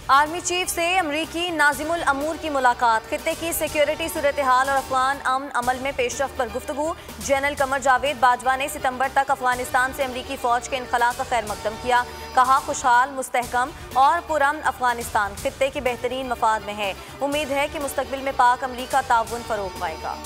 Army chief से अमरीकी नाजिमुल अमूर की मुलाकात, खित्ते की सिक्योरिटी सूरत हाल और अफगान अमन अमल में पेशरफ्त पर गुफ्तगू। जनरल कमर जावेद बाजवा ने सितंबर तक अफगानिस्तान से अमरीकी फौज के इनखला का खैर मकदम किया। कहा, खुशहाल, मुस्तहकम और पुरअमन अफगानिस्तान खित्ते के बेहतरीन मफाद में है। उम्मीद है कि मुस्तकबिल में पाक अमरीका ताउन फरोग पाएगा।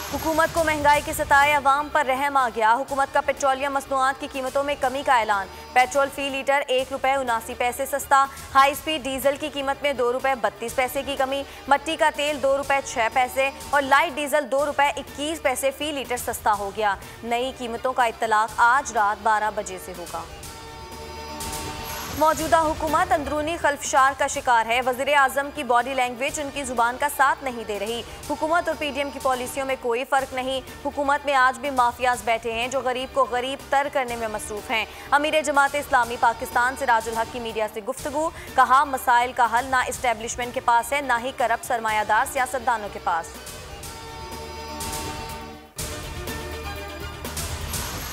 हुकूमत को महंगाई के सताए अवाम पर रहम आ गया। हुकूमत का पेट्रोलियम मसनूआत की कीमतों में कमी का ऐलान। पेट्रोल फी लीटर ₹1.79 सस्ता। हाई स्पीड डीजल की कीमत में ₹2.32 की कमी। मट्टी का तेल ₹2.06 और लाइट डीजल ₹2.21 फी लीटर सस्ता हो गया। नई कीमतों का इत्तलाक आज रात 12 बजे से होगा। मौजूदा हुकूमत अंदरूनी खल्फशार का शिकार है। वज़ीर आज़म की बॉडी लैंग्वेज उनकी जुबान का साथ नहीं दे रही। हुकूमत और PDM की पॉलिसियों में कोई फ़र्क नहीं। हुकूमत में आज भी माफियाज बैठे हैं जो गरीब को गरीब तर करने में मसरूफ़ हैं। अमीर जमात इस्लामी पाकिस्तान सिराजुल हक की मीडिया से गुफ्तगू। कहा, मसाइल का हल ना इस्टेब्लिशमेंट के पास है, ना ही करप्ट सरमायादार सियासतदानों के पास।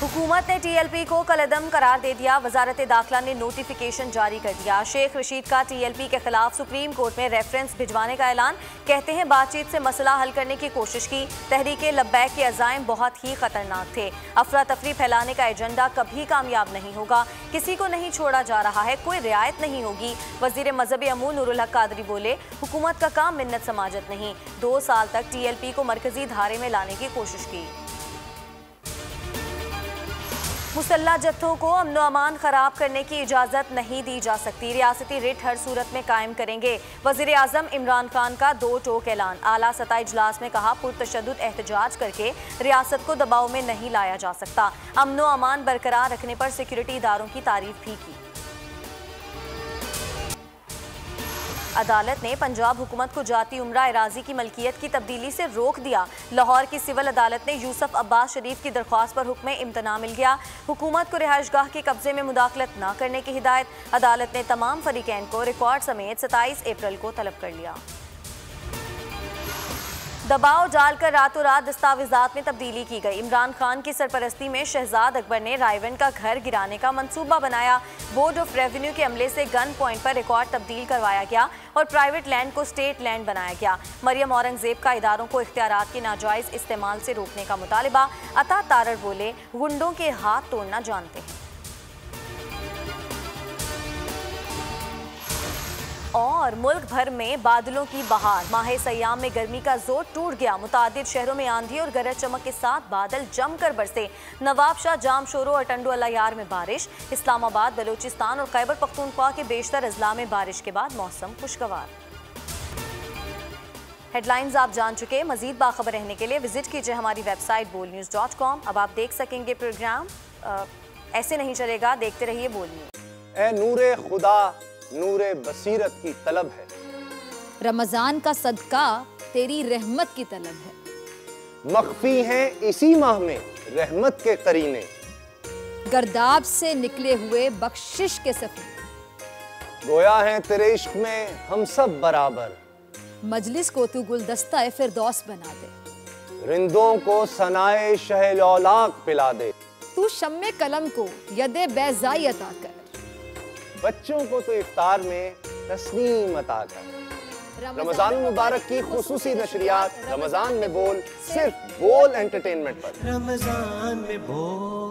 हुकूमत ने TLP को कलअदम करार दे दिया। वजारत दाखिला ने नोटिफिकेशन जारी कर दिया। शेख रशीद का TLP के खिलाफ सुप्रीम कोर्ट में रेफरेंस भिजवाने का ऐलान। कहते हैं, बातचीत से मसला हल करने की कोशिश की। तहरीक लब्बैक के अज़ाइम बहुत ही खतरनाक थे। अफरा तफरी फैलाने का एजेंडा कभी कामयाब नहीं होगा। किसी को नहीं छोड़ा जा रहा है, कोई रियायत नहीं होगी। वजीर मजहबी अमूर नूरुल हक कादरी बोले, हुकूमत का काम मिन्नत समाजत नहीं। 2 साल तक TLP को मरकजी धारे में लाने की कोशिश की। मुसल्ला जत्थों को अमन अमान खराब करने की इजाज़त नहीं दी जा सकती। रियासती रिट हर सूरत में कायम करेंगे। वज़ीर आज़म इमरान खान का 2 टोक ऐलान। आला सतह इजलास में कहा, पुरतशद्दुद एहतजाज करके रियासत को दबाव में नहीं लाया जा सकता। अमन अमान बरकरार रखने पर सिक्योरिटी इदारों की तारीफ भी की। अदालत ने पंजाब हुकूमत को जाती उम्रा एराजी की मलकियत की तब्दीली से रोक दिया। लाहौर की सिविल अदालत ने यूसुफ अब्बास शरीफ की दरख्वास्त पर हुक्म इम्तना मिल गया। हुकूमत को रिहाइशगाह के कब्जे में मुदाखलत न करने की हिदायत। अदालत ने तमाम फरीकैन को रिकॉर्ड समेत 27 अप्रैल को तलब कर लिया। दबाव डालकर रातों रात दस्तावेजात में तब्दीली की गई। इमरान खान की सरपरस्ती में शहजाद अकबर ने रायवन का घर गिराने का मंसूबा बनाया। बोर्ड ऑफ रेवेन्यू के अमले से गन पॉइंट पर रिकॉर्ड तब्दील करवाया गया और प्राइवेट लैंड को स्टेट लैंड बनाया गया। मरियम औरंगजेब का इदारों को इख्तियारात के नाजायज इस्तेमाल से रोकने का मुतालिबा। अता तारड़ बोले, गुंडों के हाथ तोड़ना जानते हैं। और मुल्क भर में बादलों की बहार। माह सयाम में गर्मी का जोर टूट गया। मुतादिद शहरों में आंधी और गरज चमक के साथ बादल जमकर बरसे। नवाबशाह, जामशोरो और टंडो अलायार में बारिश। इस्लामाबाद, बलूचिस्तान और खैबर पख्तूनख्वा के बेशतर अजला में बारिश के बाद मौसम खुशगवार। हेडलाइंस आप जान चुके। मजीद बाखबर रहने के लिए विजिट कीजिए हमारी वेबसाइट bolnews.com। अब आप देख सकेंगे प्रोग्राम। ऐसे नहीं चलेगा, देखते रहिए बोल न्यूज़। ए नूरे खुदा, नूरे बसीरत की तलब है। रमजान का सदका तेरी रहमत की तलब है। मख्फी हैं इसी माह में रहमत के करीने। गर्दाब से निकले हुए बख्शिश के सफर। गोया है तेरे इश्क में हम सब बराबर। मजलिस को तू गुलदस्ता फिरदौस बना दे। रिंदों को सनाए शहलौलाक पिला दे। तू शम्मे कलम को यदे बैज़ाई अता कर। बच्चों को तो इफ्तार में तस्नीम अता कर। रमजान मुबारक की खुसूसी नशरियात रमजान में बोल, सिर्फ बोल एंटरटेनमेंट पर। रमजान में बोल।